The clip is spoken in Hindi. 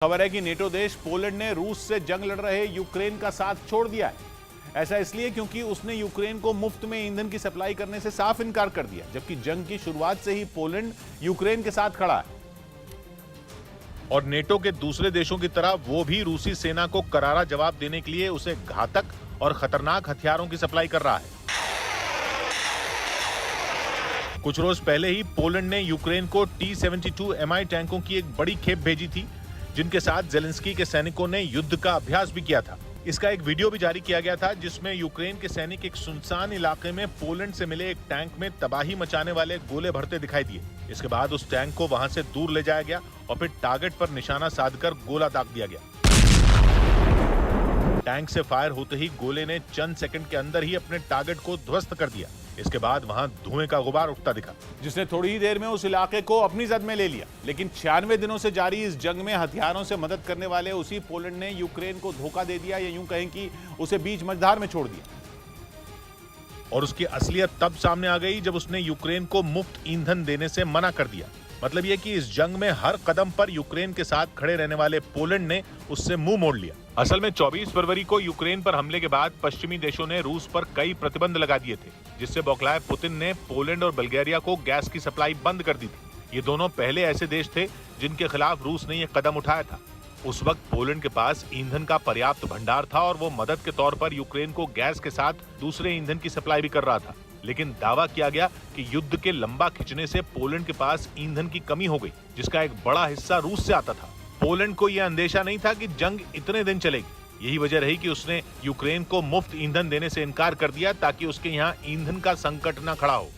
खबर है कि नेटो देश पोलैंड ने रूस से जंग लड़ रहे यूक्रेन का साथ छोड़ दिया है। ऐसा इसलिए क्योंकि उसने यूक्रेन को मुफ्त में ईंधन की सप्लाई करने से साफ इनकार कर दिया, जबकि जंग की शुरुआत से ही पोलैंड यूक्रेन के साथ खड़ा है। और नेटो के दूसरे देशों की तरह वो भी रूसी सेना को करारा जवाब देने के लिए उसे घातक और खतरनाक हथियारों की सप्लाई कर रहा है। कुछ रोज पहले ही पोलैंड ने यूक्रेन को T-72 Mi टैंकों की एक बड़ी खेप भेजी थी, जिनके साथ जेलेंस्की के सैनिकों ने युद्ध का अभ्यास भी किया था। इसका एक वीडियो भी जारी किया गया था, जिसमें यूक्रेन के सैनिक एक सुनसान इलाके में पोलैंड से मिले एक टैंक में तबाही मचाने वाले गोले भरते दिखाई दिए। इसके बाद उस टैंक को वहां से दूर ले जाया गया और फिर टारगेट पर निशाना साधकर गोला दाग दिया गया। टैंक से फायर होते ही गोले ने चंद सेकंड के अंदर ही अपने टारगेट को ध्वस्त कर दिया। इसके बाद वहां धुएं का गुबार उठता दिखा, जिसने थोड़ी ही देर में उस इलाके को अपनी जद में ले लिया। लेकिन 96 दिनों से जारी इस जंग में हथियारों से मदद करने वाले उसी पोलैंड ने यूक्रेन को धोखा दे दिया, या यूं कहें कि उसे बीच मझधार में छोड़ दिया। और उसकी असलियत तब सामने आ गई जब उसने यूक्रेन को मुफ्त ईंधन देने से मना कर दिया। मतलब यह कि इस जंग में हर कदम पर यूक्रेन के साथ खड़े रहने वाले पोलैंड ने उससे मुंह मोड़ लिया। असल में 24 फरवरी को यूक्रेन पर हमले के बाद पश्चिमी देशों ने रूस पर कई प्रतिबंध लगा दिए थे, जिससे बौखलाए पुतिन ने पोलैंड और बल्गेरिया को गैस की सप्लाई बंद कर दी थी। ये दोनों पहले ऐसे देश थे जिनके खिलाफ रूस ने यह कदम उठाया था। उस वक्त पोलैंड के पास ईंधन का पर्याप्त भंडार था और वो मदद के तौर पर यूक्रेन को गैस के साथ दूसरे ईंधन की सप्लाई भी कर रहा था। लेकिन दावा किया गया कि युद्ध के लंबा खिंचने से पोलैंड के पास ईंधन की कमी हो गई, जिसका एक बड़ा हिस्सा रूस से आता था। पोलैंड को यह अंदेशा नहीं था कि जंग इतने दिन चलेगी। यही वजह रही कि उसने यूक्रेन को मुफ्त ईंधन देने से इनकार कर दिया, ताकि उसके यहाँ ईंधन का संकट न खड़ा हो।